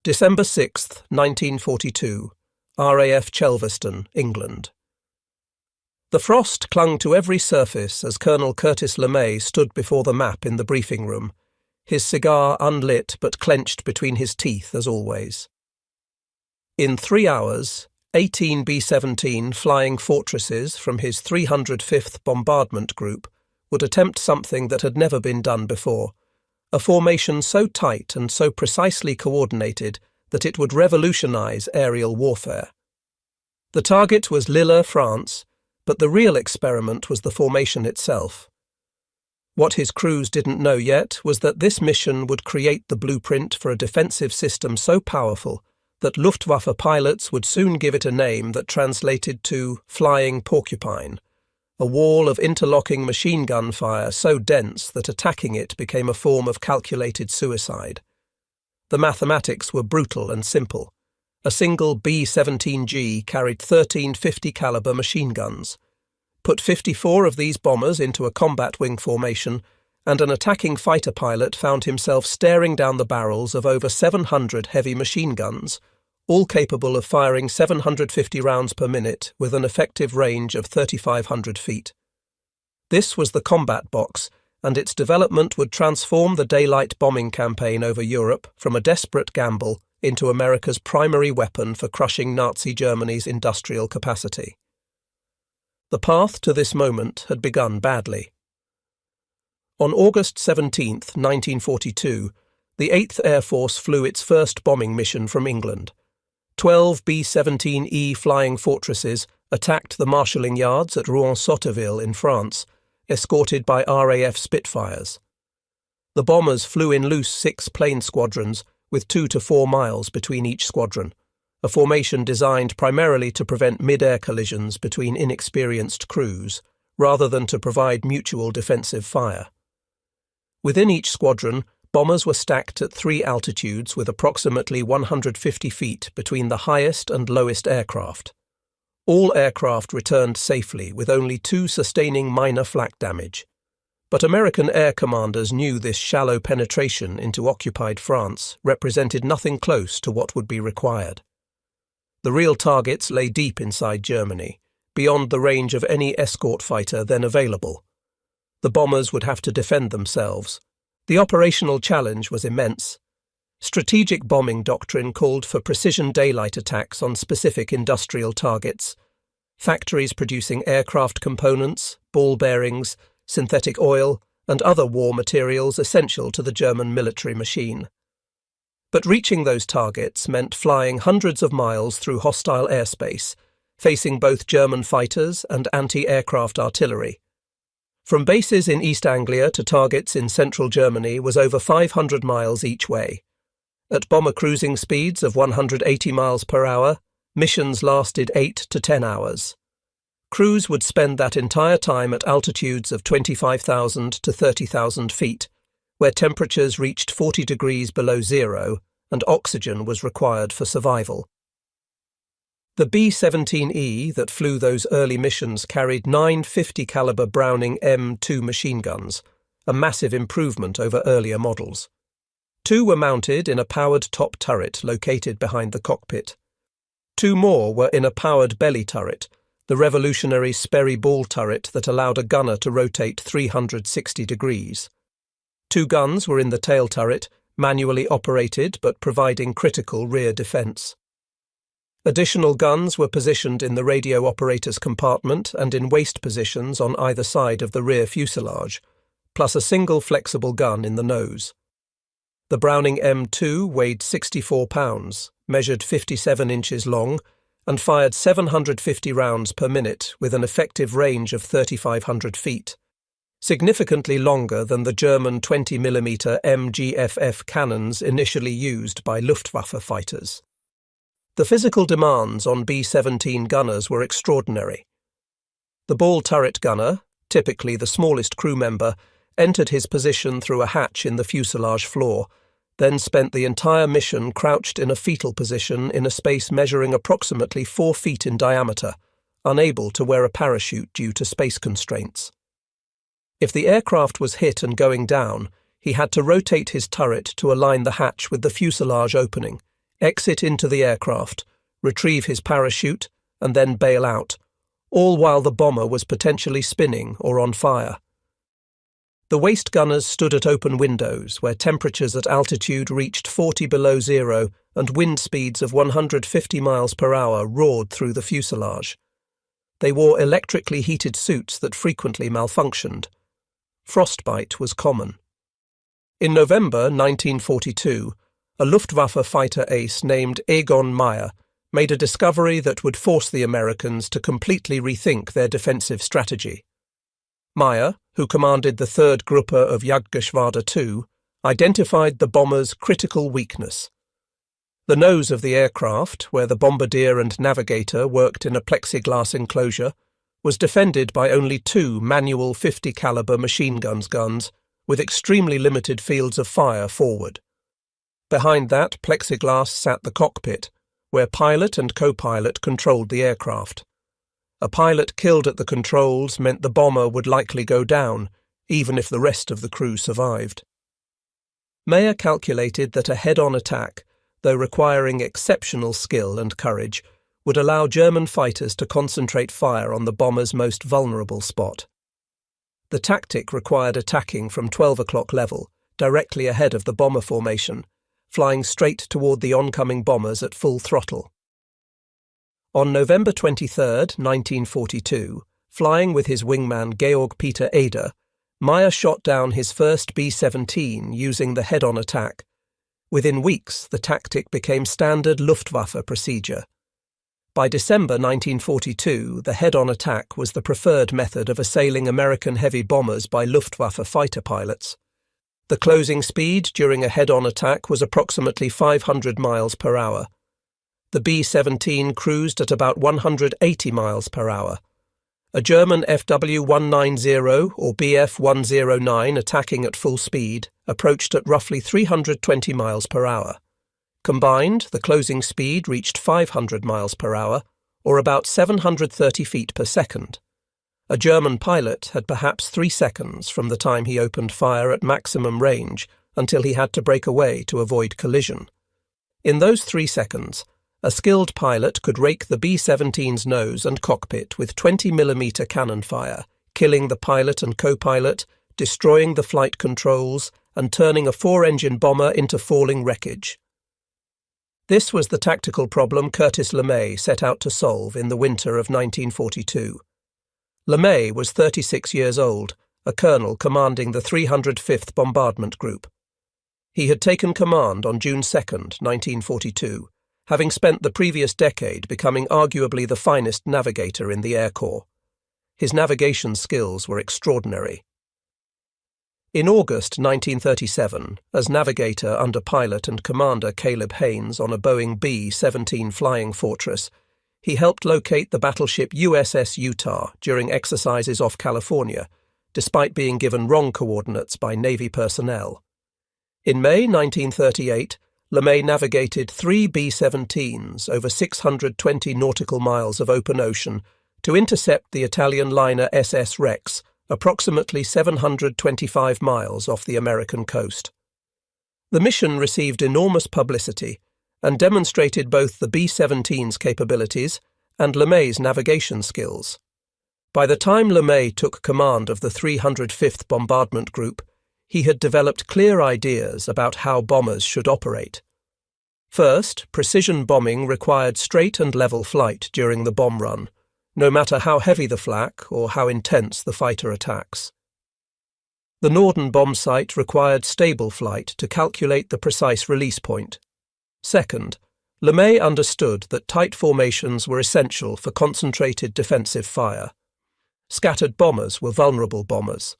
December 6th, 1942, RAF Chelveston, England. The frost clung to every surface as Colonel Curtis LeMay stood before the map in the briefing room, his cigar unlit but clenched between his teeth as always. In 3 hours, 18 B-17 flying fortresses from his 305th Bombardment Group would attempt something that had never been done before, a formation so tight and so precisely coordinated that it would revolutionize aerial warfare. The target was Lille, France, but the real experiment was the formation itself. What his crews didn't know yet was that this mission would create the blueprint for a defensive system so powerful that Luftwaffe pilots would soon give it a name that translated to Flying Porcupine, a wall of interlocking machine gun fire so dense that attacking it became a form of calculated suicide. The mathematics were brutal and simple. A single B-17G carried 13 50 caliber machine guns. Put 54 of these bombers into a combat wing formation, and an attacking fighter pilot found himself staring down the barrels of over 700 heavy machine guns, all capable of firing 750 rounds per minute with an effective range of 3,500 feet. This was the combat box, and its development would transform the daylight bombing campaign over Europe from a desperate gamble into America's primary weapon for crushing Nazi Germany's industrial capacity. The path to this moment had begun badly. On August 17, 1942, the 8th Air Force flew its first bombing mission from England. 12 B-17E flying fortresses attacked the marshalling yards at Rouen-Sotteville in France, escorted by RAF Spitfires. The bombers flew in loose 6 plane squadrons with 2 to 4 miles between each squadron, a formation designed primarily to prevent mid-air collisions between inexperienced crews, rather than to provide mutual defensive fire. Within each squadron, bombers were stacked at 3 altitudes with approximately 150 feet between the highest and lowest aircraft. All aircraft returned safely with only 2 sustaining minor flak damage. But American air commanders knew this shallow penetration into occupied France represented nothing close to what would be required. The real targets lay deep inside Germany, beyond the range of any escort fighter then available. The bombers would have to defend themselves. The operational challenge was immense. Strategic bombing doctrine called for precision daylight attacks on specific industrial targets, factories producing aircraft components, ball bearings, synthetic oil, and other war materials essential to the German military machine. But reaching those targets meant flying hundreds of miles through hostile airspace, facing both German fighters and anti-aircraft artillery. From bases in East Anglia to targets in central Germany was over 500 miles each way. At bomber cruising speeds of 180 miles per hour, missions lasted 8 to 10 hours. Crews would spend that entire time at altitudes of 25,000 to 30,000 feet, where temperatures reached 40 degrees below zero and oxygen was required for survival. The B-17E that flew those early missions carried 9 50 caliber Browning M2 machine guns, a massive improvement over earlier models. 2 were mounted in a powered top turret located behind the cockpit. 2 more were in a powered belly turret, the revolutionary Sperry ball turret that allowed a gunner to rotate 360 degrees. 2 guns were in the tail turret, manually operated but providing critical rear defense. Additional guns were positioned in the radio operator's compartment and in waist positions on either side of the rear fuselage, plus a single flexible gun in the nose. The Browning M2 weighed 64 pounds, measured 57 inches long, and fired 750 rounds per minute with an effective range of 3,500 feet, significantly longer than the German 20mm MGFF cannons initially used by Luftwaffe fighters. The physical demands on B-17 gunners were extraordinary. The ball turret gunner, typically the smallest crew member, entered his position through a hatch in the fuselage floor, then spent the entire mission crouched in a fetal position in a space measuring approximately 4 feet in diameter, unable to wear a parachute due to space constraints. If the aircraft was hit and going down, he had to rotate his turret to align the hatch with the fuselage opening, exit into the aircraft, retrieve his parachute, and then bail out, all while the bomber was potentially spinning or on fire. The waist gunners stood at open windows where temperatures at altitude reached 40 below zero and wind speeds of 150 miles per hour roared through the fuselage. They wore electrically heated suits that frequently malfunctioned. Frostbite was common. In November 1942, a Luftwaffe fighter ace named Egon Meyer made a discovery that would force the Americans to completely rethink their defensive strategy. Meyer, who commanded the 3rd Gruppe of Jagdgeschwader II, identified the bomber's critical weakness. The nose of the aircraft, where the bombardier and navigator worked in a plexiglass enclosure, was defended by only 2 manual 50 caliber machine guns with extremely limited fields of fire forward. Behind that plexiglass sat the cockpit, where pilot and co-pilot controlled the aircraft. A pilot killed at the controls meant the bomber would likely go down, even if the rest of the crew survived. Meyer calculated that a head-on attack, though requiring exceptional skill and courage, would allow German fighters to concentrate fire on the bomber's most vulnerable spot. The tactic required attacking from 12 o'clock level, directly ahead of the bomber formation, flying straight toward the oncoming bombers at full throttle. On November 23, 1942, flying with his wingman Georg Peter Eder, Meyer shot down his first B-17 using the head-on attack. Within weeks, the tactic became standard Luftwaffe procedure. By December 1942, the head-on attack was the preferred method of assailing American heavy bombers by Luftwaffe fighter pilots. The closing speed during a head-on attack was approximately 500 miles per hour. The B-17 cruised at about 180 miles per hour. A German FW-190 or Bf-109 attacking at full speed approached at roughly 320 miles per hour. Combined, the closing speed reached 500 miles per hour, or about 730 feet per second. A German pilot had perhaps 3 seconds from the time he opened fire at maximum range until he had to break away to avoid collision. In those 3 seconds, a skilled pilot could rake the B-17's nose and cockpit with 20mm cannon fire, killing the pilot and co-pilot, destroying the flight controls, and turning a 4-engine bomber into falling wreckage. This was the tactical problem Curtis LeMay set out to solve in the winter of 1942. LeMay was 36 years old, a colonel commanding the 305th Bombardment Group. He had taken command on June 2, 1942, having spent the previous decade becoming arguably the finest navigator in the Air Corps. His navigation skills were extraordinary. In August 1937, as navigator under pilot and commander Caleb Haynes on a Boeing B-17 Flying Fortress, he helped locate the battleship USS Utah during exercises off California, despite being given wrong coordinates by Navy personnel. In May 1938, LeMay navigated 3 B-17s over 620 nautical miles of open ocean to intercept the Italian liner SS Rex, approximately 725 miles off the American coast. The mission received enormous publicity and demonstrated both the B-17's capabilities and LeMay's navigation skills. By the time LeMay took command of the 305th Bombardment Group, he had developed clear ideas about how bombers should operate. First, precision bombing required straight and level flight during the bomb run, no matter how heavy the flak or how intense the fighter attacks. The Norden bomb sight required stable flight to calculate the precise release point. Second, LeMay understood that tight formations were essential for concentrated defensive fire. Scattered bombers were vulnerable bombers.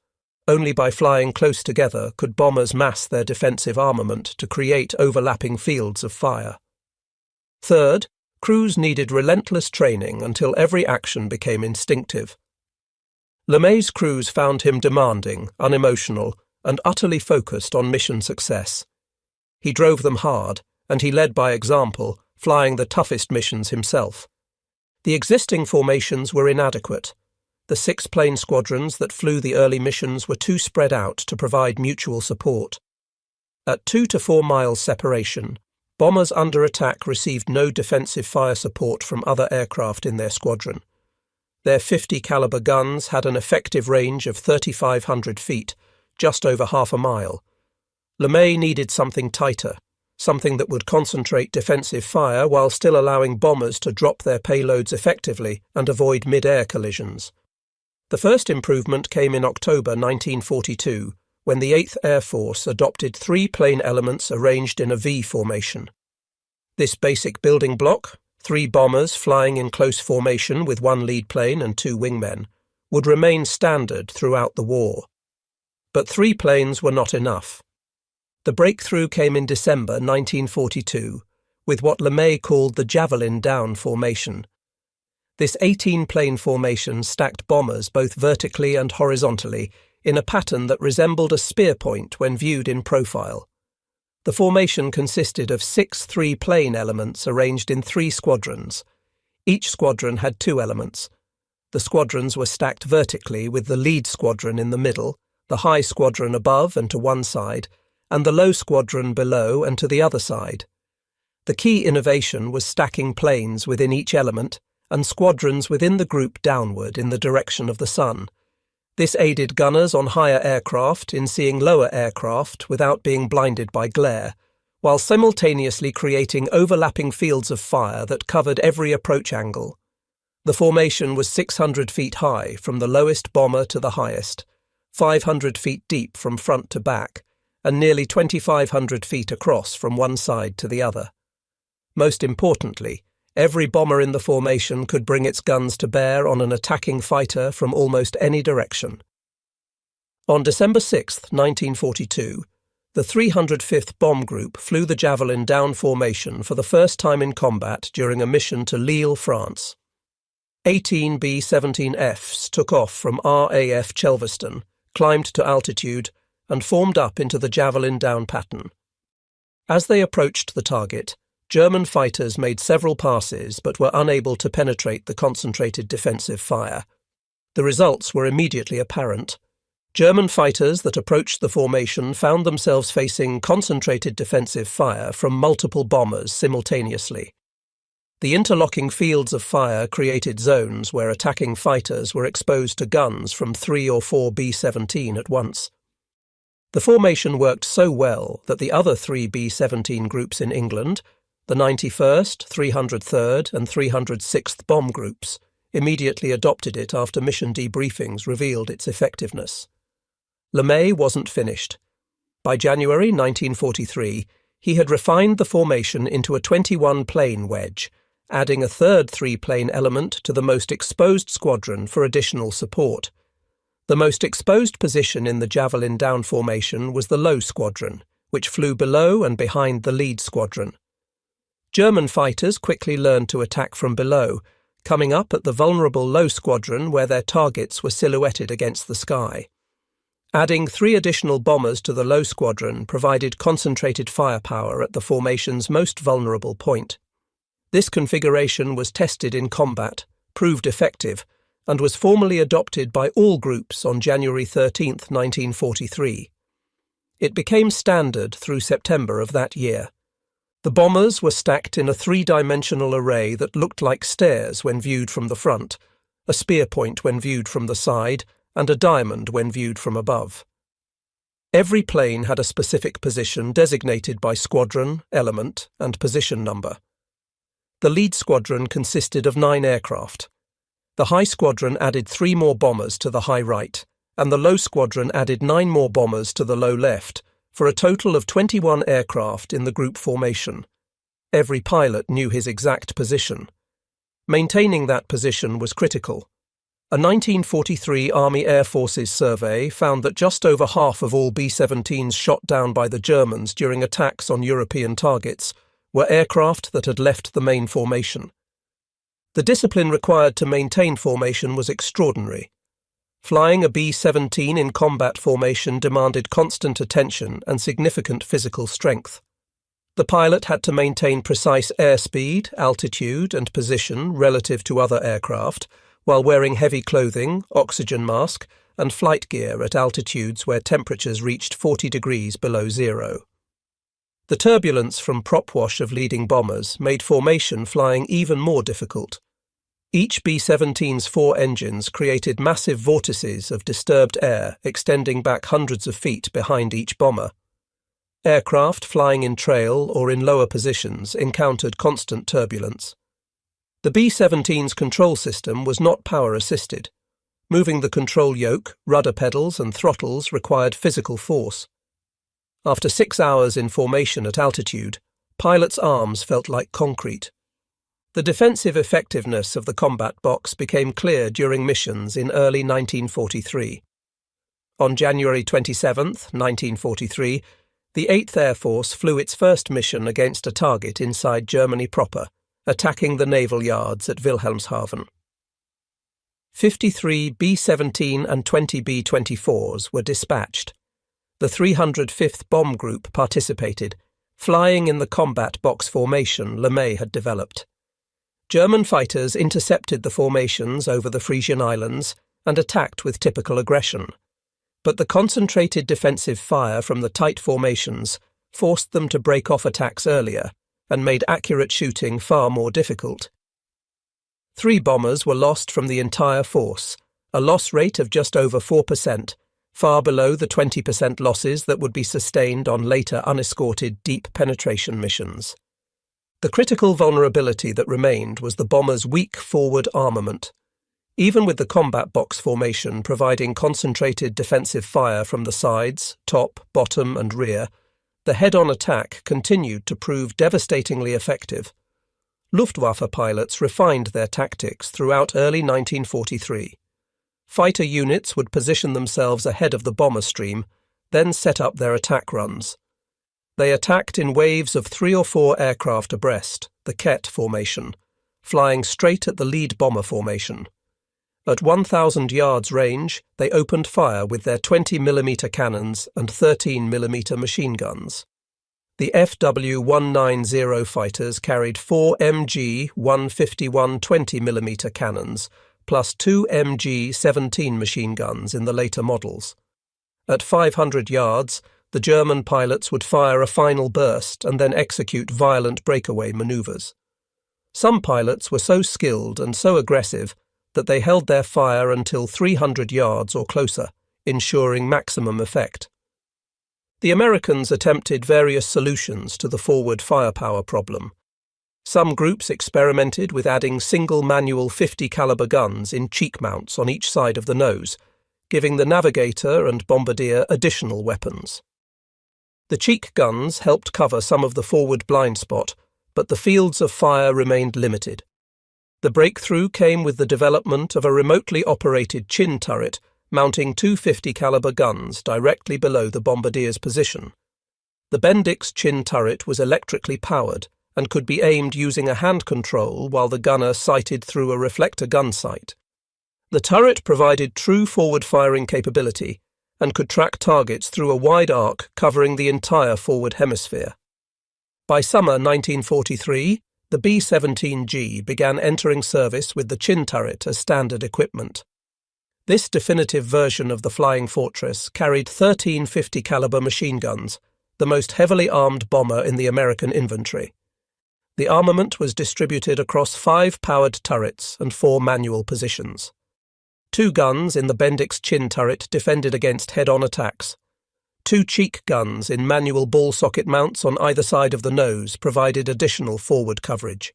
Only by flying close together could bombers mass their defensive armament to create overlapping fields of fire. Third, crews needed relentless training until every action became instinctive. LeMay's crews found him demanding, unemotional, and utterly focused on mission success. He drove them hard, and he led by example, flying the toughest missions himself. The existing formations were inadequate. The 6 plane squadrons that flew the early missions were too spread out to provide mutual support. At 2 to 4 miles separation, bombers under attack received no defensive fire support from other aircraft in their squadron. Their 50 caliber guns had an effective range of 3,500 feet, just over half a mile. LeMay needed something tighter, something that would concentrate defensive fire while still allowing bombers to drop their payloads effectively and avoid mid-air collisions. The first improvement came in October 1942, when the 8th Air Force adopted 3 plane elements arranged in a V formation. This basic building block, 3 bombers flying in close formation with 1 lead plane and 2 wingmen, would remain standard throughout the war. But 3 planes were not enough. The breakthrough came in December 1942, with what LeMay called the Javelin Down formation. This 18-plane formation stacked bombers both vertically and horizontally in a pattern that resembled a spear point when viewed in profile. The formation consisted of 6 3-plane elements arranged in 3 squadrons. Each squadron had 2 elements. The squadrons were stacked vertically with the lead squadron in the middle, the high squadron above and to one side, and the low squadron below and to the other side. The key innovation was stacking planes within each element and squadrons within the group downward in the direction of the sun. This aided gunners on higher aircraft in seeing lower aircraft without being blinded by glare, while simultaneously creating overlapping fields of fire that covered every approach angle. The formation was 600 feet high from the lowest bomber to the highest, 500 feet deep from front to back, and nearly 2,500 feet across from one side to the other. Most importantly, every bomber in the formation could bring its guns to bear on an attacking fighter from almost any direction. On December 6, 1942, the 305th Bomb Group flew the Javelin Down formation for the first time in combat during a mission to Lille, France. 18 B-17Fs took off from RAF Chelveston, climbed to altitude, and formed up into the Javelin Down pattern. As they approached the target, German fighters made several passes but were unable to penetrate the concentrated defensive fire. The results were immediately apparent. German fighters that approached the formation found themselves facing concentrated defensive fire from multiple bombers simultaneously. The interlocking fields of fire created zones where attacking fighters were exposed to guns from 3 or 4 B-17 at once. The formation worked so well that the other 3 B-17 groups in England, the 91st, 303rd and 306th Bomb Groups, immediately adopted it after mission debriefings revealed its effectiveness. LeMay wasn't finished. By January 1943, he had refined the formation into a 21-plane wedge, adding a third 3-plane element to the most exposed squadron for additional support. The most exposed position in the Javelin Down formation was the low squadron, which flew below and behind the lead squadron. German fighters quickly learned to attack from below, coming up at the vulnerable low squadron where their targets were silhouetted against the sky. Adding 3 additional bombers to the low squadron provided concentrated firepower at the formation's most vulnerable point. This configuration was tested in combat, proved effective, and was formally adopted by all groups on January 13, 1943. It became standard through September of that year. The bombers were stacked in a 3-dimensional array that looked like stairs when viewed from the front, a spear point when viewed from the side, and a diamond when viewed from above. Every plane had a specific position designated by squadron, element, and position number. The lead squadron consisted of 9 aircraft. The high squadron added 3 more bombers to the high right, and the low squadron added 9 more bombers to the low left, for a total of 21 aircraft in the group formation. Every pilot knew his exact position. Maintaining that position was critical. A 1943 Army Air Forces survey found that just over half of all B-17s shot down by the Germans during attacks on European targets were aircraft that had left the main formation. The discipline required to maintain formation was extraordinary. Flying a B-17 in combat formation demanded constant attention and significant physical strength. The pilot had to maintain precise airspeed, altitude, and position relative to other aircraft, while wearing heavy clothing, oxygen mask, and flight gear at altitudes where temperatures reached 40 degrees below zero. The turbulence from prop wash of leading bombers made formation flying even more difficult. Each B-17's 4 engines created massive vortices of disturbed air extending back hundreds of feet behind each bomber. Aircraft flying in trail or in lower positions encountered constant turbulence. The B-17's control system was not power-assisted. Moving the control yoke, rudder pedals and throttles required physical force. After 6 hours in formation at altitude, pilots' arms felt like concrete. The defensive effectiveness of the combat box became clear during missions in early 1943. On January 27, 1943, the 8th Air Force flew its first mission against a target inside Germany proper, attacking the naval yards at Wilhelmshaven. 53 B-17 and 20 B-24s were dispatched. The 305th Bomb Group participated, flying in the combat box formation LeMay had developed. German fighters intercepted the formations over the Frisian Islands and attacked with typical aggression, but the concentrated defensive fire from the tight formations forced them to break off attacks earlier and made accurate shooting far more difficult. 3 bombers were lost from the entire force, a loss rate of just over 4%, far below the 20% losses that would be sustained on later unescorted deep penetration missions. The critical vulnerability that remained was the bombers' weak forward armament. Even with the combat box formation providing concentrated defensive fire from the sides, top, bottom and rear, the head-on attack continued to prove devastatingly effective. Luftwaffe pilots refined their tactics throughout early 1943. Fighter units would position themselves ahead of the bomber stream, then set up their attack runs. They attacked in waves of 3 or 4 aircraft abreast, the Ket formation, flying straight at the lead bomber formation. At 1,000 yards range, they opened fire with their 20mm cannons and 13mm machine guns. The FW-190 fighters carried 4 MG-151 20mm cannons, plus 2 MG-17 machine guns in the later models. At 500 yards, the German pilots would fire a final burst and then execute violent breakaway maneuvers. Some pilots were so skilled and so aggressive that they held their fire until 300 yards or closer, ensuring maximum effect. The Americans attempted various solutions to the forward firepower problem. Some groups experimented with adding single manual 50 caliber guns in cheek mounts on each side of the nose, giving the navigator and bombardier additional weapons. The cheek guns helped cover some of the forward blind spot, but the fields of fire remained limited. The breakthrough came with the development of a remotely operated chin turret mounting 2 50 caliber guns directly below the bombardier's position. The Bendix chin turret was electrically powered and could be aimed using a hand control while the gunner sighted through a reflector gun sight. The turret provided true forward-firing capability and could track targets through a wide arc covering the entire forward hemisphere. By summer 1943, the B-17G began entering service with the chin turret as standard equipment. This definitive version of the Flying Fortress carried 13 50 caliber machine guns, the most heavily armed bomber in the American inventory. The armament was distributed across 5 powered turrets and 4 manual positions. 2 guns in the Bendix chin turret defended against head-on attacks. 2 cheek guns in manual ball socket mounts on either side of the nose provided additional forward coverage.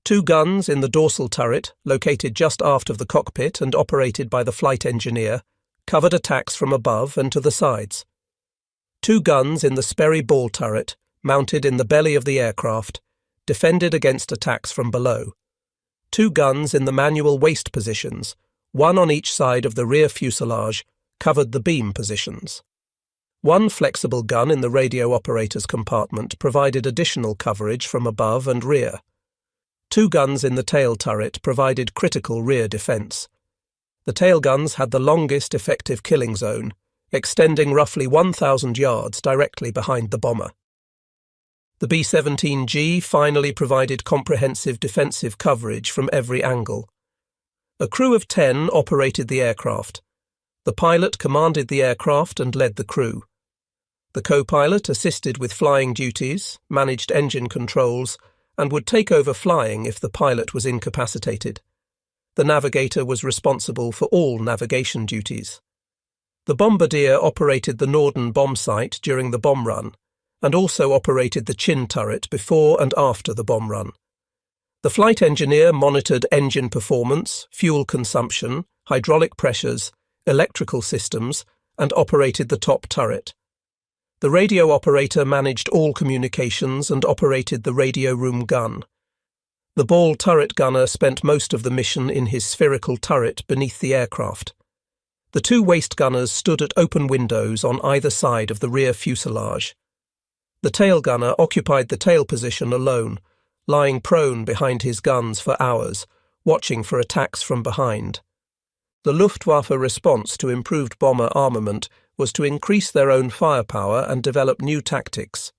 2 guns in the dorsal turret, located just aft of the cockpit and operated by the flight engineer, covered attacks from above and to the sides. 2 guns in the Sperry ball turret, mounted in the belly of the aircraft, defended against attacks from below. 2 guns in the manual waist positions, 1 on each side of the rear fuselage, covered the beam positions. 1 flexible gun in the radio operator's compartment provided additional coverage from above and rear. 2 guns in the tail turret provided critical rear defense. The tail guns had the longest effective killing zone, extending roughly 1,000 yards directly behind the bomber. The B-17G finally provided comprehensive defensive coverage from every angle. A crew of 10 operated the aircraft. The pilot commanded the aircraft and led the crew. The co-pilot assisted with flying duties, managed engine controls, and would take over flying if the pilot was incapacitated. The navigator was responsible for all navigation duties. The bombardier operated the Norden bomb sight during the bomb run, and also operated the chin turret before and after the bomb run. The flight engineer monitored engine performance, fuel consumption, hydraulic pressures, electrical systems, and operated the top turret. The radio operator managed all communications and operated the radio room gun. The ball turret gunner spent most of the mission in his spherical turret beneath the aircraft. The two waist gunners stood at open windows on either side of the rear fuselage. The tail gunner occupied the tail position alone, lying prone behind his guns for hours, watching for attacks from behind. The Luftwaffe response to improved bomber armament was to increase their own firepower and develop new tactics.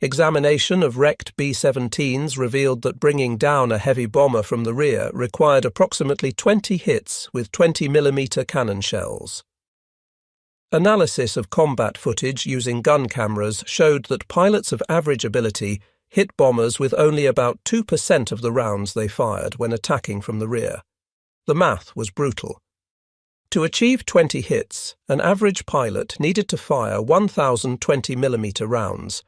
Examination of wrecked B-17s revealed that bringing down a heavy bomber from the rear required approximately 20 hits with 20mm cannon shells. Analysis of combat footage using gun cameras showed that pilots of average ability hit bombers with only about 2% of the rounds they fired when attacking from the rear. The math was brutal. To achieve 20 hits, an average pilot needed to fire 1,020mm rounds,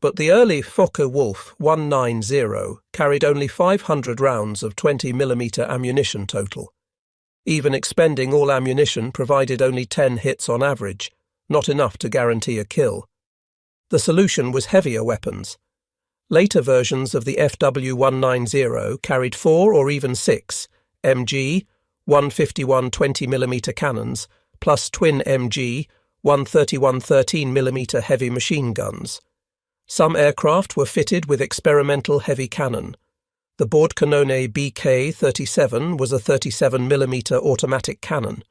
but the early Focke-Wulf 190 carried only 500 rounds of 20mm ammunition total. Even expending all ammunition provided only 10 hits on average, not enough to guarantee a kill. The solution was heavier weapons. Later versions of the FW-190 carried 4 or even 6 MG 151 20mm cannons plus twin MG 131 13mm heavy machine guns. Some aircraft were fitted with experimental heavy cannon. The Bordkanone BK-37 was a 37mm automatic cannon.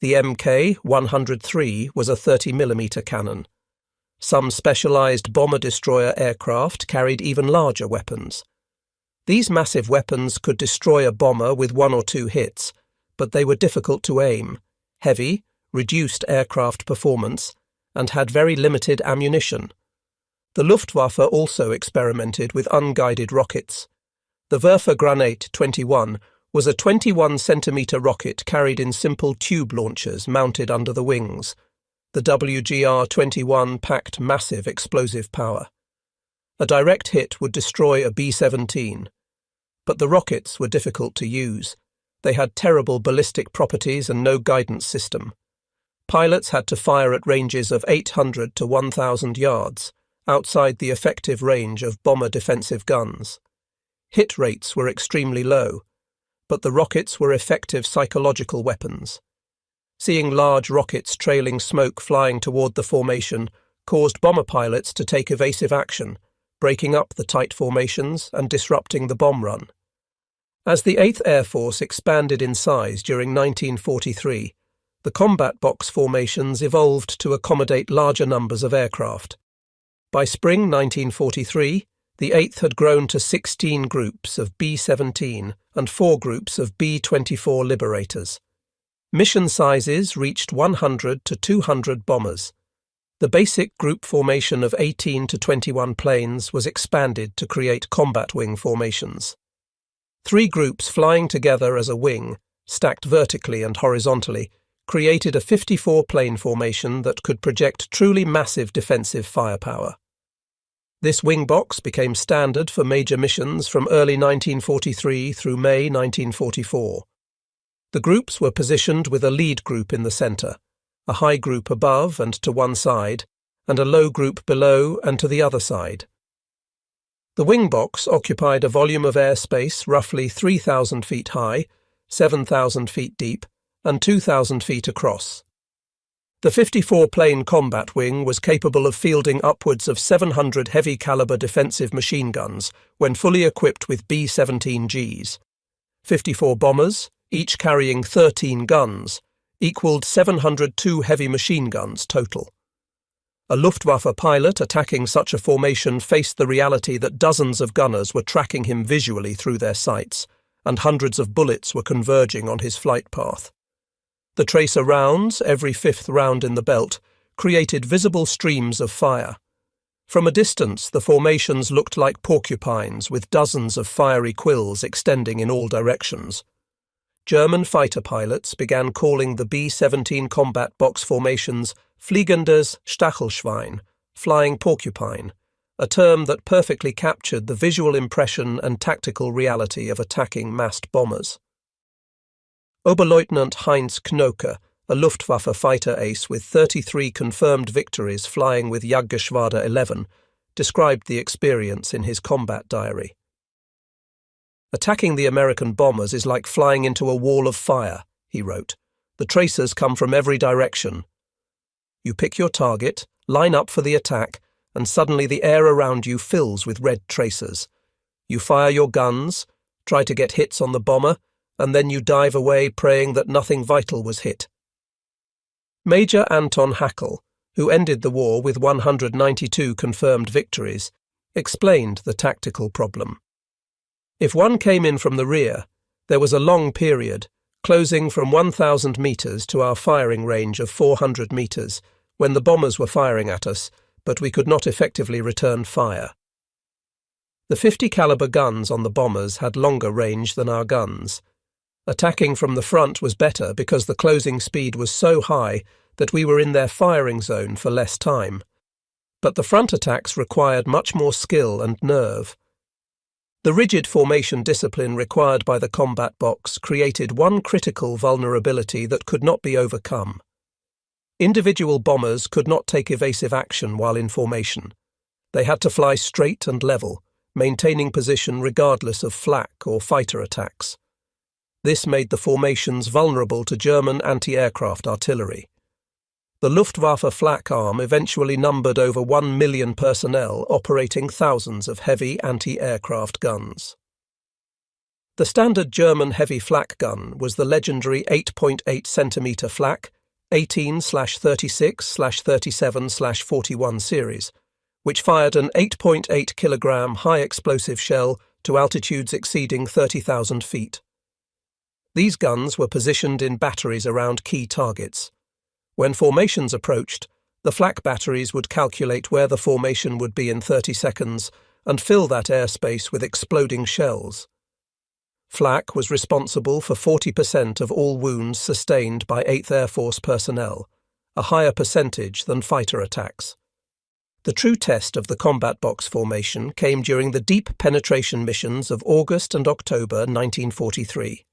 The Mk-103 was a 30mm cannon. Some specialized bomber-destroyer aircraft carried even larger weapons. These massive weapons could destroy a bomber with 1 or 2 hits, but they were difficult to aim, heavy, reduced aircraft performance, and had very limited ammunition. The Luftwaffe also experimented with unguided rockets. The Werfer-Granate 21 was a 21-centimeter rocket carried in simple tube launchers mounted under the wings. The WGR-21 packed massive explosive power. A direct hit would destroy a B-17. But the rockets were difficult to use. They had terrible ballistic properties and no guidance system. Pilots had to fire at ranges of 800 to 1,000 yards, outside the effective range of bomber defensive guns. Hit rates were extremely low, but the rockets were effective psychological weapons. Seeing large rockets trailing smoke flying toward the formation caused bomber pilots to take evasive action, breaking up the tight formations and disrupting the bomb run. As the 8th Air Force expanded in size during 1943, the combat box formations evolved to accommodate larger numbers of aircraft. By spring 1943, the 8th had grown to 16 groups of B-17 and 4 groups of B-24 Liberators. Mission sizes reached 100 to 200 bombers. The basic group formation of 18 to 21 planes was expanded to create combat wing formations. 3 groups flying together as a wing, stacked vertically and horizontally, created a 54-plane formation that could project truly massive defensive firepower. This wing box became standard for major missions from early 1943 through May 1944. The groups were positioned with a lead group in the centre, a high group above and to one side, and a low group below and to the other side. The wing box occupied a volume of airspace roughly 3,000 feet high, 7,000 feet deep, and 2,000 feet across. The 54-plane combat wing was capable of fielding upwards of 700 heavy-caliber defensive machine guns when fully equipped with B-17Gs. 54 bombers, each carrying 13 guns, equaled 702 heavy machine guns total. A Luftwaffe pilot attacking such a formation faced the reality that dozens of gunners were tracking him visually through their sights, and hundreds of bullets were converging on his flight path. The tracer rounds, every 5th round in the belt, created visible streams of fire. From a distance, the formations looked like porcupines with dozens of fiery quills extending in all directions. German fighter pilots began calling the B-17 combat box formations Fliegendes Stachelschwein, flying porcupine, a term that perfectly captured the visual impression and tactical reality of attacking massed bombers. Oberleutnant Heinz Knoke, a Luftwaffe fighter ace with 33 confirmed victories flying with Jagdgeschwader 11, described the experience in his combat diary. "Attacking the American bombers is like flying into a wall of fire," he wrote. "The tracers come from every direction. You pick your target, line up for the attack, and suddenly the air around you fills with red tracers. You fire your guns, try to get hits on the bomber, and then you dive away praying that nothing vital was hit." Major Anton Haeckel, who ended the war with 192 confirmed victories, explained the tactical problem. "If one came in from the rear, there was a long period, closing from 1,000 metres to our firing range of 400 metres, when the bombers were firing at us, but we could not effectively return fire. The 50 caliber guns on the bombers had longer range than our guns. Attacking from the front was better because the closing speed was so high that we were in their firing zone for less time. But the front attacks required much more skill and nerve. The rigid formation discipline required by the combat box created one critical vulnerability that could not be overcome. Individual bombers could not take evasive action while in formation. They had to fly straight and level, maintaining position regardless of flak or fighter attacks. This made the formations vulnerable to German anti-aircraft artillery. The Luftwaffe flak arm eventually numbered over 1 million personnel operating thousands of heavy anti-aircraft guns. The standard German heavy flak gun was the legendary 8.8 cm flak 18/36/37/41 series, which fired an 8.8 kilogram high-explosive shell to altitudes exceeding 30,000 feet. These guns were positioned in batteries around key targets. When formations approached, the flak batteries would calculate where the formation would be in 30 seconds and fill that airspace with exploding shells. Flak was responsible for 40% of all wounds sustained by 8th Air Force personnel, a higher percentage than fighter attacks. The true test of the combat box formation came during the deep penetration missions of August and October 1943.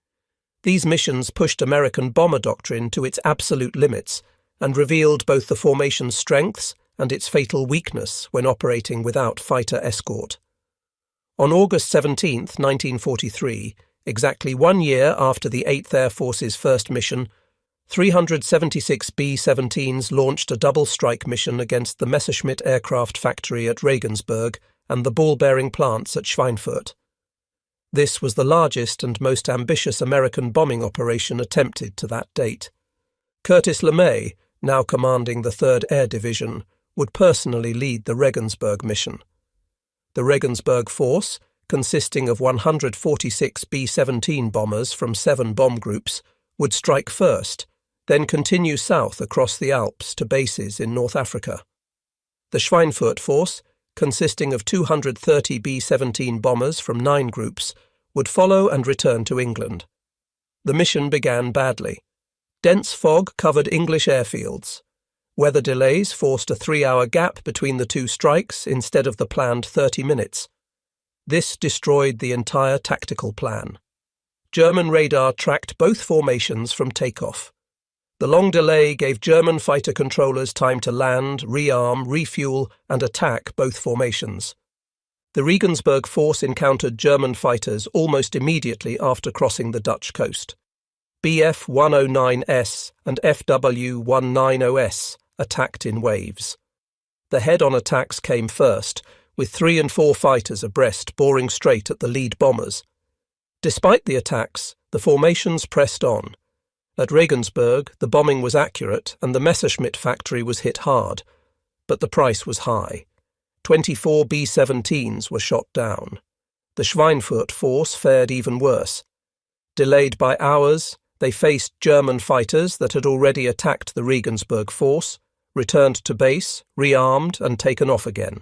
These missions pushed American bomber doctrine to its absolute limits and revealed both the formation's strengths and its fatal weakness when operating without fighter escort. On August 17, 1943, exactly 1 year after the 8th Air Force's first mission, 376 B-17s launched a double-strike mission against the Messerschmitt aircraft factory at Regensburg and the ball-bearing plants at Schweinfurt. This was the largest and most ambitious American bombing operation attempted to that date. Curtis LeMay, now commanding the 3rd Air Division, would personally lead the Regensburg mission. The Regensburg force, consisting of 146 B-17 bombers from 7 bomb groups, would strike first, then continue south across the Alps to bases in North Africa. The Schweinfurt force, consisting of 230 B-17 bombers from 9 groups, would follow and return to England. The mission began badly. Dense fog covered English airfields. Weather delays forced a 3-hour gap between the 2 strikes instead of the planned 30 minutes. This destroyed the entire tactical plan. German radar tracked both formations from takeoff. The long delay gave German fighter controllers time to land, rearm, refuel, and attack both formations. The Regensburg force encountered German fighters almost immediately after crossing the Dutch coast. Bf-109S and FW-190S attacked in waves. The head-on attacks came first, with 3 and 4 fighters abreast boring straight at the lead bombers. Despite the attacks, the formations pressed on. At Regensburg, the bombing was accurate and the Messerschmitt factory was hit hard, but the price was high. 24 B-17s were shot down. The Schweinfurt force fared even worse. Delayed by hours, they faced German fighters that had already attacked the Regensburg force, returned to base, rearmed and taken off again.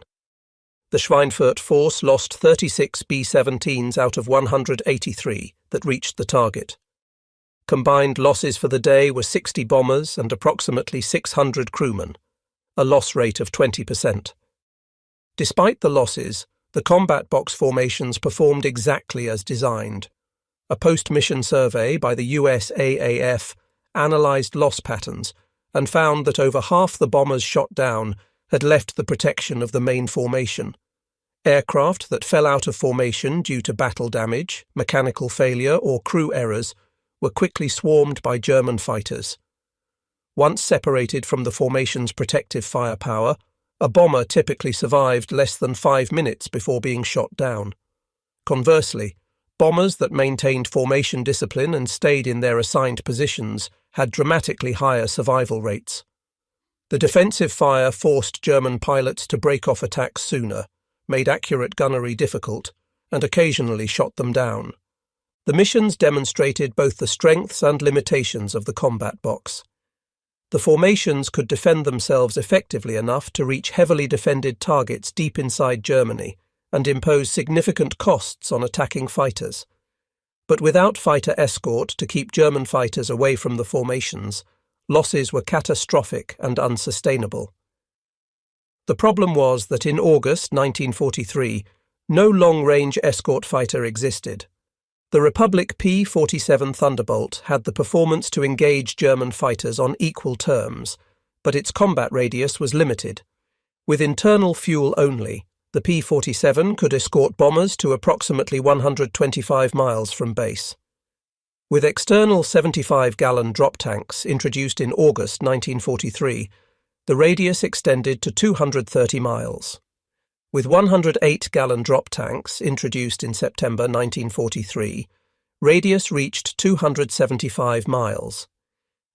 The Schweinfurt force lost 36 B-17s out of 183 that reached the target. Combined losses for the day were 60 bombers and approximately 600 crewmen, a loss rate of 20%. Despite the losses, the combat box formations performed exactly as designed. A post-mission survey by the USAAF analysed loss patterns and found that over half the bombers shot down had left the protection of the main formation. Aircraft that fell out of formation due to battle damage, mechanical failure or crew errors were quickly swarmed by German fighters. Once separated from the formation's protective firepower, a bomber typically survived less than 5 minutes before being shot down. Conversely, bombers that maintained formation discipline and stayed in their assigned positions had dramatically higher survival rates. The defensive fire forced German pilots to break off attacks sooner, made accurate gunnery difficult, and occasionally shot them down. The missions demonstrated both the strengths and limitations of the combat box. The formations could defend themselves effectively enough to reach heavily defended targets deep inside Germany and impose significant costs on attacking fighters. But without fighter escort to keep German fighters away from the formations, losses were catastrophic and unsustainable. The problem was that in August 1943, no long-range escort fighter existed. The Republic P-47 Thunderbolt had the performance to engage German fighters on equal terms, but its combat radius was limited. With internal fuel only, the P-47 could escort bombers to approximately 125 miles from base. With external 75-gallon drop tanks introduced in August 1943, the radius extended to 230 miles. With 108-gallon drop tanks introduced in September 1943, radius reached 275 miles.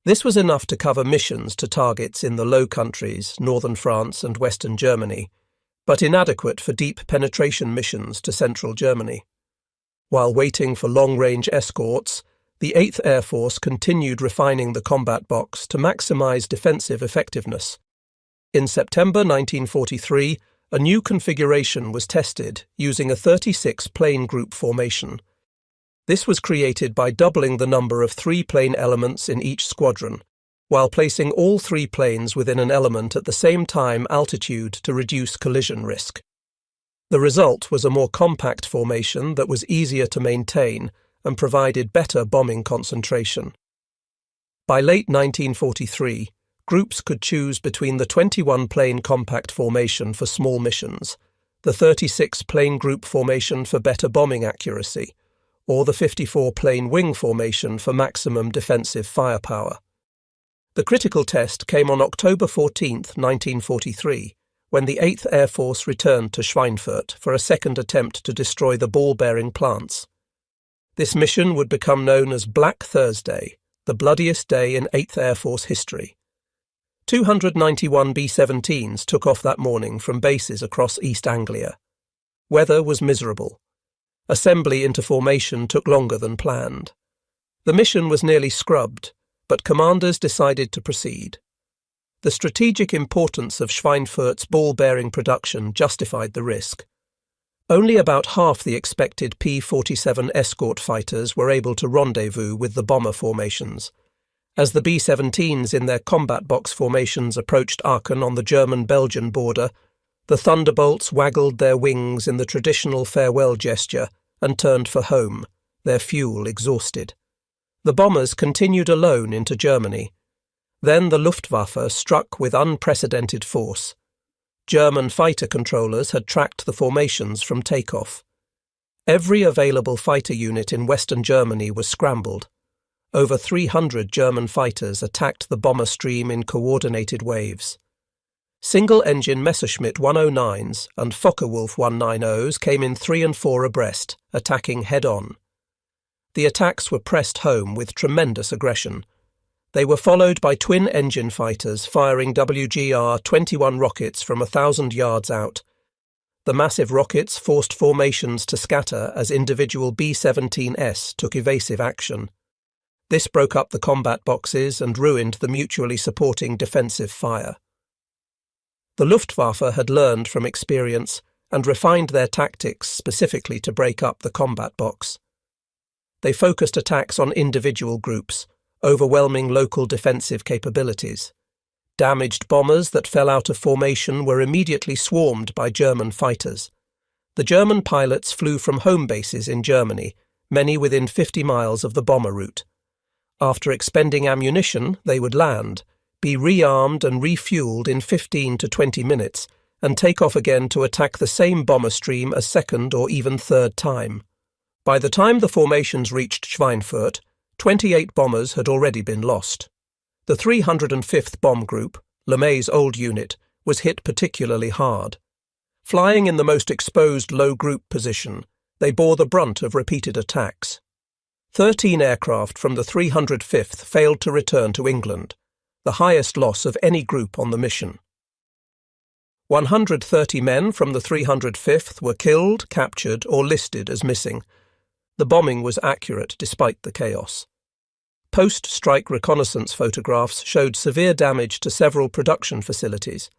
This was enough to cover missions to targets in the Low Countries, northern France and western Germany, but inadequate for deep penetration missions to central Germany. While waiting for long-range escorts, the 8th Air Force continued refining the combat box to maximize defensive effectiveness. In September 1943, a new configuration was tested using a 36-plane group formation. This was created by doubling the number of 3 plane elements in each squadron, while placing all 3 planes within an element at the same time altitude to reduce collision risk. The result was a more compact formation that was easier to maintain and provided better bombing concentration. By late 1943, groups could choose between the 21-plane compact formation for small missions, the 36-plane group formation for better bombing accuracy, or the 54-plane wing formation for maximum defensive firepower. The critical test came on October 14, 1943, when the 8th Air Force returned to Schweinfurt for a second attempt to destroy the ball-bearing plants. This mission would become known as Black Thursday, the bloodiest day in 8th Air Force history. 291 B-17s took off that morning from bases across East Anglia. Weather was miserable. Assembly into formation took longer than planned. The mission was nearly scrubbed, but commanders decided to proceed. The strategic importance of Schweinfurt's ball-bearing production justified the risk. Only about half the expected P-47 escort fighters were able to rendezvous with the bomber formations. As the B-17s in their combat box formations approached Aachen on the German-Belgian border, the Thunderbolts waggled their wings in the traditional farewell gesture and turned for home, their fuel exhausted. The bombers continued alone into Germany. Then the Luftwaffe struck with unprecedented force. German fighter controllers had tracked the formations from takeoff. Every available fighter unit in Western Germany was scrambled. Over 300 German fighters attacked the bomber stream in coordinated waves. Single-engine Messerschmitt 109s and Focke-Wulf 190s came in 3 and 4 abreast, attacking head-on. The attacks were pressed home with tremendous aggression. They were followed by twin-engine fighters firing WGR-21 rockets from 1,000 yards out. The massive rockets forced formations to scatter as individual B-17S took evasive action. This broke up the combat boxes and ruined the mutually supporting defensive fire. The Luftwaffe had learned from experience and refined their tactics specifically to break up the combat box. They focused attacks on individual groups, overwhelming local defensive capabilities. Damaged bombers that fell out of formation were immediately swarmed by German fighters. The German pilots flew from home bases in Germany, many within 50 miles of the bomber route. After expending ammunition, they would land, be rearmed and refueled in 15 to 20 minutes, and take off again to attack the same bomber stream a second or even third time. By the time the formations reached Schweinfurt, 28 bombers had already been lost. The 305th Bomb Group, LeMay's old unit, was hit particularly hard. Flying in the most exposed low group position, they bore the brunt of repeated attacks. 13 aircraft from the 305th failed to return to England, the highest loss of any group on the mission. 130 men from the 305th were killed, captured, or listed as missing. The bombing was accurate despite the chaos. Post-strike reconnaissance photographs showed severe damage to several production facilities,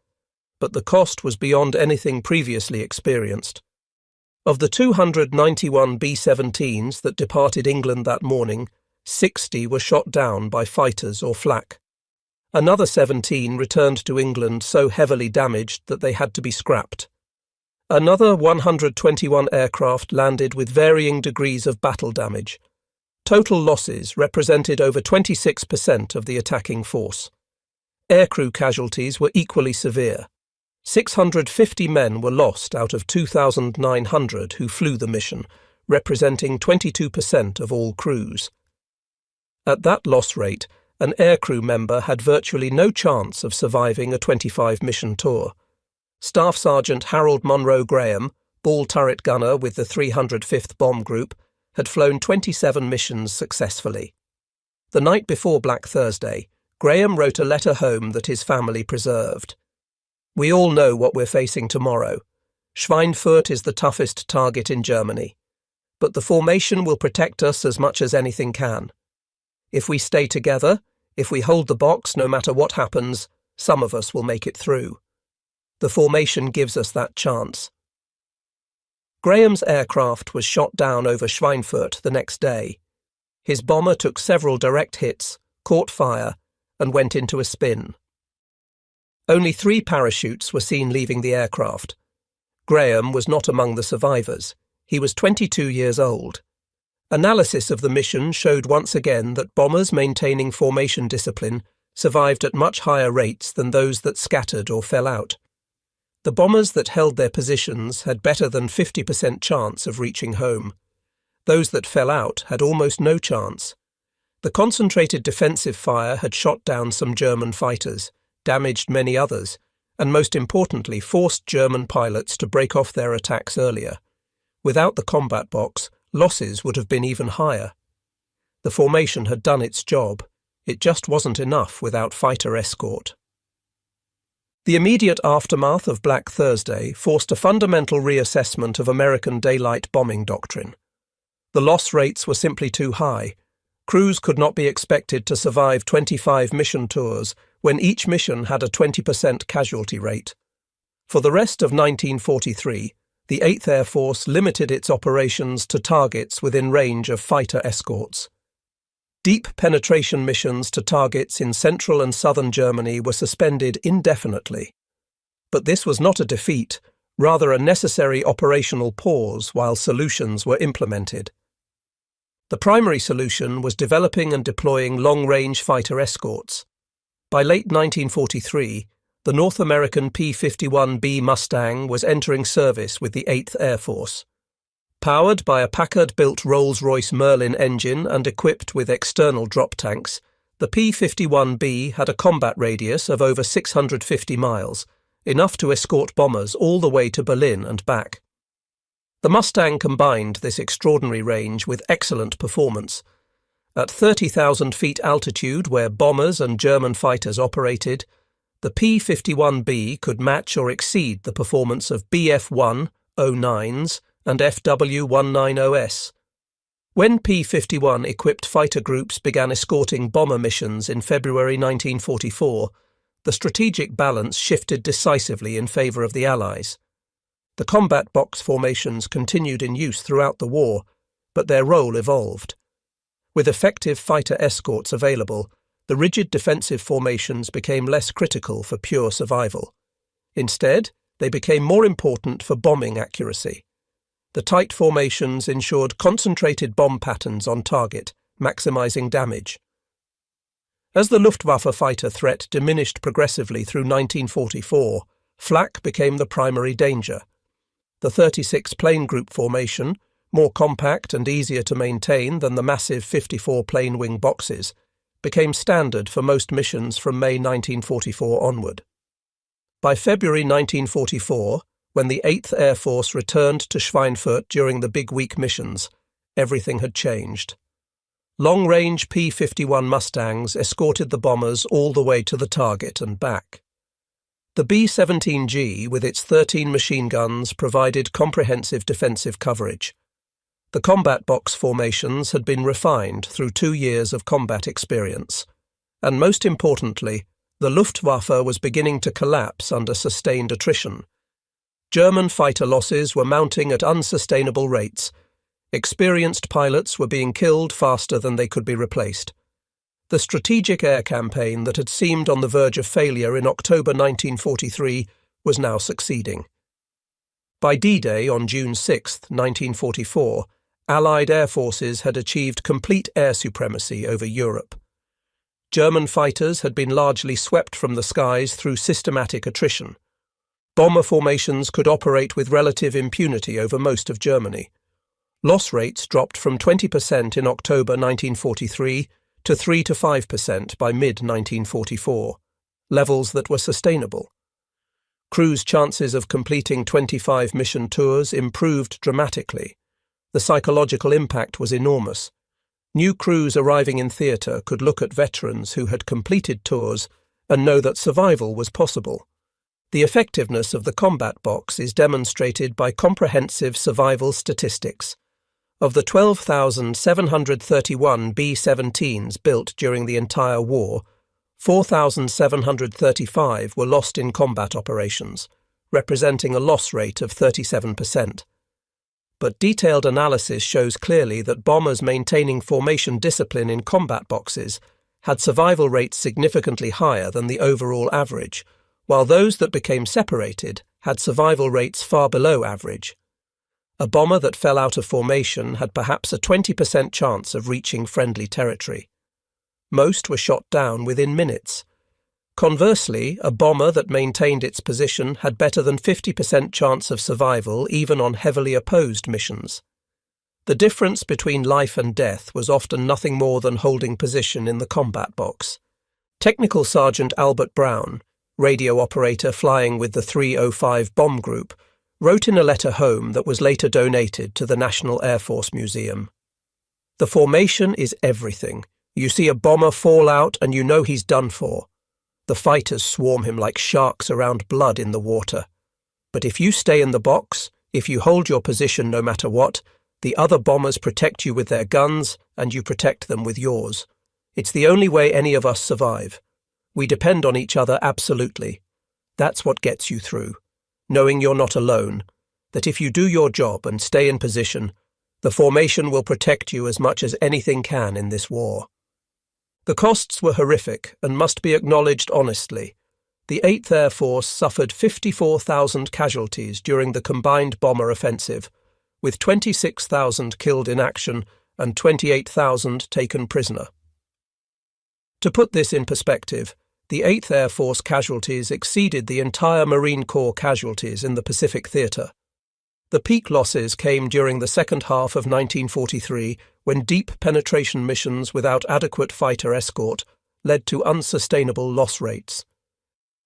but the cost was beyond anything previously experienced. Of the 291 B-17s that departed England that morning, 60 were shot down by fighters or flak. Another 17 returned to England so heavily damaged that they had to be scrapped. Another 121 aircraft landed with varying degrees of battle damage. Total losses represented over 26% of the attacking force. Aircrew casualties were equally severe. 650 men were lost out of 2,900 who flew the mission, representing 22% of all crews. At that loss rate, an aircrew member had virtually no chance of surviving a 25-mission tour. Staff Sergeant Harold Munro Graham, ball turret gunner with the 305th Bomb Group, had flown 27 missions successfully. The night before Black Thursday, Graham wrote a letter home that his family preserved. "We all know what we're facing tomorrow. Schweinfurt is the toughest target in Germany. But the formation will protect us as much as anything can. If we stay together, if we hold the box no matter what happens, some of us will make it through. The formation gives us that chance." Graham's aircraft was shot down over Schweinfurt the next day. His bomber took several direct hits, caught fire, and went into a spin. Only 3 parachutes were seen leaving the aircraft. Graham was not among the survivors. He was 22 years old. Analysis of the mission showed once again that bombers maintaining formation discipline survived at much higher rates than those that scattered or fell out. The bombers that held their positions had better than 50% chance of reaching home. Those that fell out had almost no chance. The concentrated defensive fire had shot down some German fighters, damaged many others, and most importantly forced German pilots to break off their attacks earlier. Without the combat box, losses would have been even higher. The formation had done its job. It just wasn't enough without fighter escort. The immediate aftermath of Black Thursday forced a fundamental reassessment of American daylight bombing doctrine. The loss rates were simply too high. Crews could not be expected to survive 25 mission tours when each mission had a 20% casualty rate. For the rest of 1943, the 8th Air Force limited its operations to targets within range of fighter escorts. Deep penetration missions to targets in central and southern Germany were suspended indefinitely. But this was not a defeat, rather a necessary operational pause while solutions were implemented. The primary solution was developing and deploying long-range fighter escorts. By late 1943, the North American P-51B Mustang was entering service with the 8th Air Force. Powered by a Packard-built Rolls-Royce Merlin engine and equipped with external drop tanks, the P-51B had a combat radius of over 650 miles, enough to escort bombers all the way to Berlin and back. The Mustang combined this extraordinary range with excellent performance. At 30,000 feet altitude, where bombers and German fighters operated, the P-51B could match or exceed the performance of Bf-1, 09s, and FW-190S. When P-51 equipped fighter groups began escorting bomber missions in February 1944, the strategic balance shifted decisively in favour of the Allies. The combat box formations continued in use throughout the war, but their role evolved. With effective fighter escorts available, the rigid defensive formations became less critical for pure survival. Instead, they became more important for bombing accuracy. The tight formations ensured concentrated bomb patterns on target, maximising damage. As the Luftwaffe fighter threat diminished progressively through 1944, flak became the primary danger. The 36 plane group formation, more compact and easier to maintain than the massive 54 plane wing boxes, became standard for most missions from May 1944 onward. By February 1944, when the 8th Air Force returned to Schweinfurt during the Big Week missions, everything had changed. Long-range P-51 Mustangs escorted the bombers all the way to the target and back. The B-17G, with its 13 machine guns, provided comprehensive defensive coverage. The combat box formations had been refined through 2 years of combat experience, and most importantly, the Luftwaffe was beginning to collapse under sustained attrition. German fighter losses were mounting at unsustainable rates. Experienced pilots were being killed faster than they could be replaced. The strategic air campaign that had seemed on the verge of failure in October 1943 was now succeeding. By D-Day on June 6, 1944, Allied air forces had achieved complete air supremacy over Europe. German fighters had been largely swept from the skies through systematic attrition. Bomber formations could operate with relative impunity over most of Germany. Loss rates dropped from 20% in October 1943 to 3 to 5% by mid-1944, levels that were sustainable. Crews' chances of completing 25 mission tours improved dramatically. The psychological impact was enormous. New crews arriving in theatre could look at veterans who had completed tours and know that survival was possible. The effectiveness of the combat box is demonstrated by comprehensive survival statistics. Of the 12,731 B-17s built during the entire war, 4,735 were lost in combat operations, representing a loss rate of 37%. But detailed analysis shows clearly that bombers maintaining formation discipline in combat boxes had survival rates significantly higher than the overall average, while those that became separated had survival rates far below average. A bomber that fell out of formation had perhaps a 20% chance of reaching friendly territory. Most were shot down within minutes. Conversely, a bomber that maintained its position had better than 50% chance of survival even on heavily opposed missions. The difference between life and death was often nothing more than holding position in the combat box. Technical Sergeant Albert Brown, radio operator flying with the 305 bomb group, wrote in a letter home that was later donated to the National Air Force Museum. "The formation is everything. You see a bomber fall out and you know he's done for. The fighters swarm him like sharks around blood in the water. But if you stay in the box, if you hold your position no matter what, the other bombers protect you with their guns and you protect them with yours. It's the only way any of us survive. We depend on each other absolutely. That's what gets you through, knowing you're not alone, that if you do your job and stay in position, the formation will protect you as much as anything can in this war." The costs were horrific and must be acknowledged honestly. The 8th Air Force suffered 54,000 casualties during the combined bomber offensive, with 26,000 killed in action and 28,000 taken prisoner. To put this in perspective, the 8th Air Force casualties exceeded the entire Marine Corps casualties in the Pacific Theatre. The peak losses came during the second half of 1943, when deep penetration missions without adequate fighter escort led to unsustainable loss rates.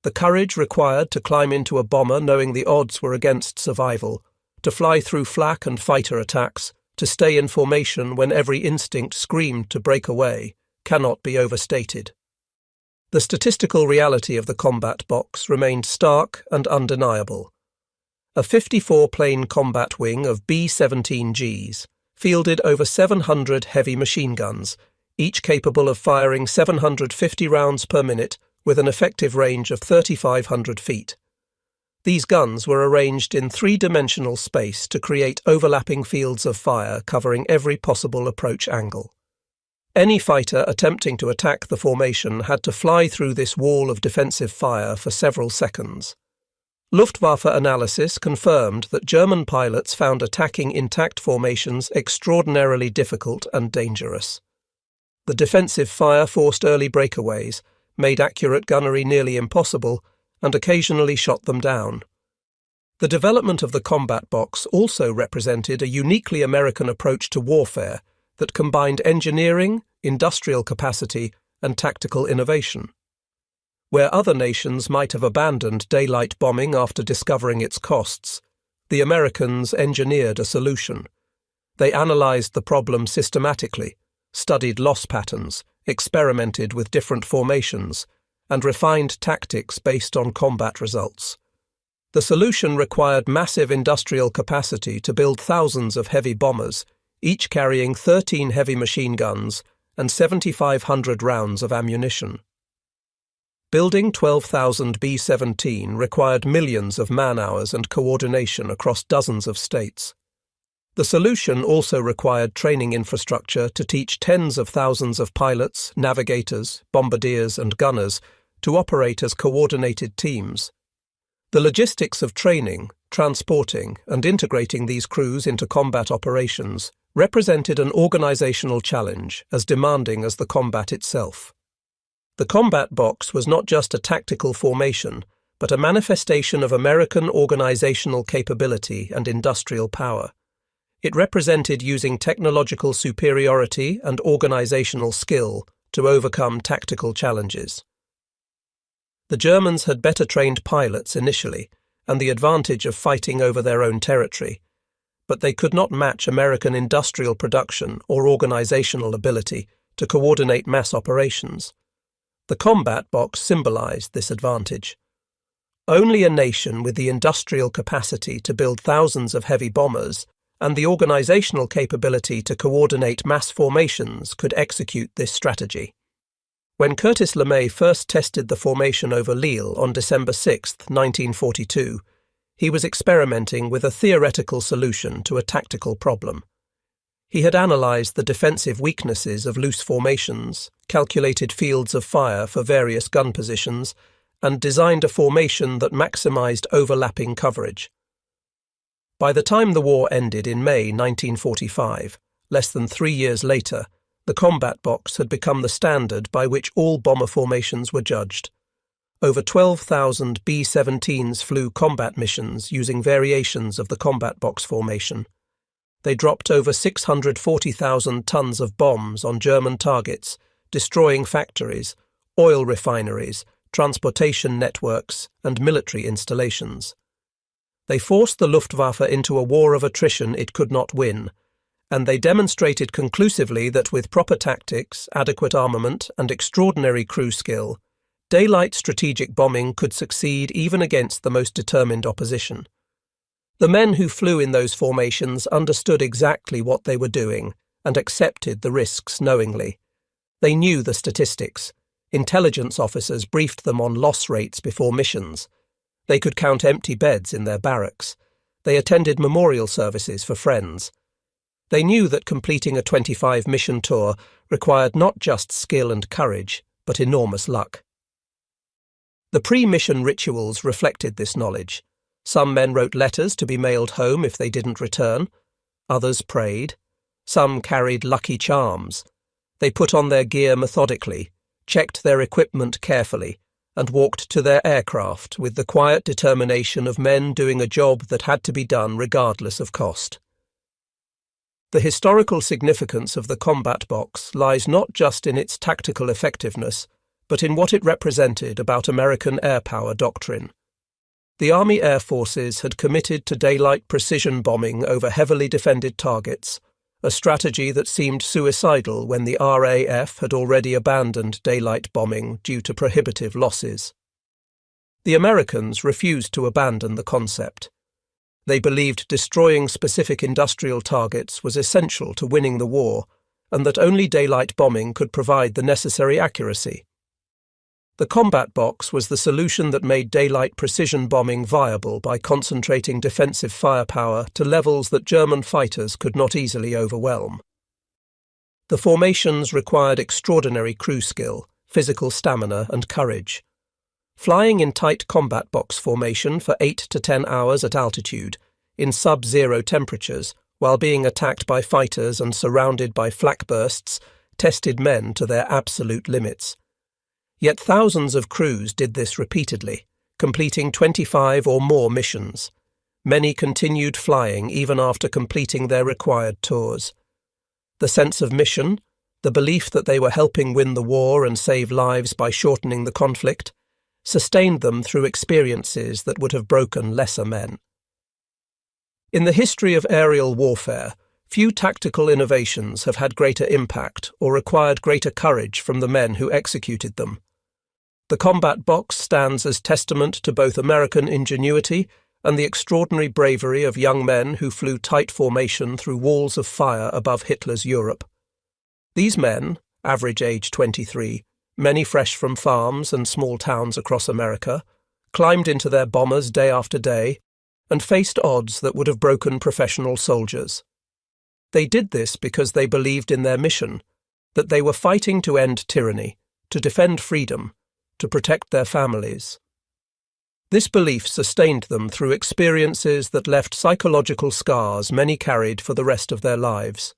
The courage required to climb into a bomber knowing the odds were against survival, to fly through flak and fighter attacks, to stay in formation when every instinct screamed to break away, cannot be overstated. The statistical reality of the combat box remained stark and undeniable. A 54-plane combat wing of B-17Gs fielded over 700 heavy machine guns, each capable of firing 750 rounds per minute with an effective range of 3,500 feet. These guns were arranged in three-dimensional space to create overlapping fields of fire covering every possible approach angle. Any fighter attempting to attack the formation had to fly through this wall of defensive fire for several seconds. Luftwaffe analysis confirmed that German pilots found attacking intact formations extraordinarily difficult and dangerous. The defensive fire forced early breakaways, made accurate gunnery nearly impossible, and occasionally shot them down. The development of the combat box also represented a uniquely American approach to warfare that combined engineering, industrial capacity, and tactical innovation. Where other nations might have abandoned daylight bombing after discovering its costs, the Americans engineered a solution. They analyzed the problem systematically, studied loss patterns, experimented with different formations, and refined tactics based on combat results. The solution required massive industrial capacity to build thousands of heavy bombers, each carrying 13 heavy machine guns and 7,500 rounds of ammunition. Building 12,000 B-17 required millions of man-hours and coordination across dozens of states. The solution also required training infrastructure to teach tens of thousands of pilots, navigators, bombardiers, and gunners to operate as coordinated teams. The logistics of training, transporting, and integrating these crews into combat operations represented an organizational challenge as demanding as the combat itself. The combat box was not just a tactical formation, but a manifestation of American organizational capability and industrial power. It represented using technological superiority and organizational skill to overcome tactical challenges. The Germans had better trained pilots initially, and the advantage of fighting over their own territory, but they could not match American industrial production or organizational ability to coordinate mass operations. The combat box symbolized this advantage. Only a nation with the industrial capacity to build thousands of heavy bombers and the organizational capability to coordinate mass formations could execute this strategy. When Curtis LeMay first tested the formation over Lille on December 6, 1942, he was experimenting with a theoretical solution to a tactical problem. He had analyzed the defensive weaknesses of loose formations, calculated fields of fire for various gun positions, and designed a formation that maximized overlapping coverage. By the time the war ended in May 1945, less than 3 years later, the combat box had become the standard by which all bomber formations were judged. Over 12,000 B-17s flew combat missions using variations of the combat box formation. They dropped over 640,000 tons of bombs on German targets, destroying factories, oil refineries, transportation networks, and military installations. They forced the Luftwaffe into a war of attrition it could not win, and they demonstrated conclusively that with proper tactics, adequate armament, and extraordinary crew skill, daylight strategic bombing could succeed even against the most determined opposition. The men who flew in those formations understood exactly what they were doing and accepted the risks knowingly. They knew the statistics. Intelligence officers briefed them on loss rates before missions. They could count empty beds in their barracks. They attended memorial services for friends. They knew that completing a 25-mission tour required not just skill and courage, but enormous luck. The pre-mission rituals reflected this knowledge. Some men wrote letters to be mailed home if they didn't return. Others prayed. Some carried lucky charms. They put on their gear methodically, checked their equipment carefully, and walked to their aircraft with the quiet determination of men doing a job that had to be done regardless of cost. The historical significance of the combat box lies not just in its tactical effectiveness, but in what it represented about American air power doctrine. The Army Air Forces had committed to daylight precision bombing over heavily defended targets, a strategy that seemed suicidal when the RAF had already abandoned daylight bombing due to prohibitive losses. The Americans refused to abandon the concept. They believed destroying specific industrial targets was essential to winning the war, and that only daylight bombing could provide the necessary accuracy. The combat box was the solution that made daylight precision bombing viable by concentrating defensive firepower to levels that German fighters could not easily overwhelm. The formations required extraordinary crew skill, physical stamina, and courage. Flying in tight combat box formation for 8 to 10 hours at altitude, in sub-zero temperatures, while being attacked by fighters and surrounded by flak bursts, tested men to their absolute limits. Yet thousands of crews did this repeatedly, completing 25 or more missions. Many continued flying even after completing their required tours. The sense of mission, the belief that they were helping win the war and save lives by shortening the conflict, sustained them through experiences that would have broken lesser men. In the history of aerial warfare, few tactical innovations have had greater impact or required greater courage from the men who executed them. The combat box stands as testament to both American ingenuity and the extraordinary bravery of young men who flew tight formation through walls of fire above Hitler's Europe. These men, average age 23, many fresh from farms and small towns across America, climbed into their bombers day after day and faced odds that would have broken professional soldiers. They did this because they believed in their mission, that they were fighting to end tyranny, to defend freedom, to protect their families. This belief sustained them through experiences that left psychological scars many carried for the rest of their lives.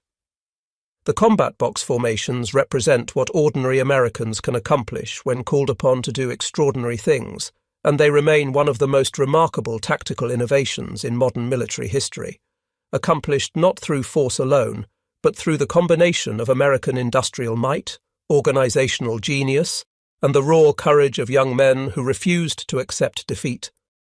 The combat box formations represent what ordinary Americans can accomplish when called upon to do extraordinary things, and they remain one of the most remarkable tactical innovations in modern military history, accomplished not through force alone, but through the combination of American industrial might, organizational genius, and the raw courage of young men who refused to accept defeat.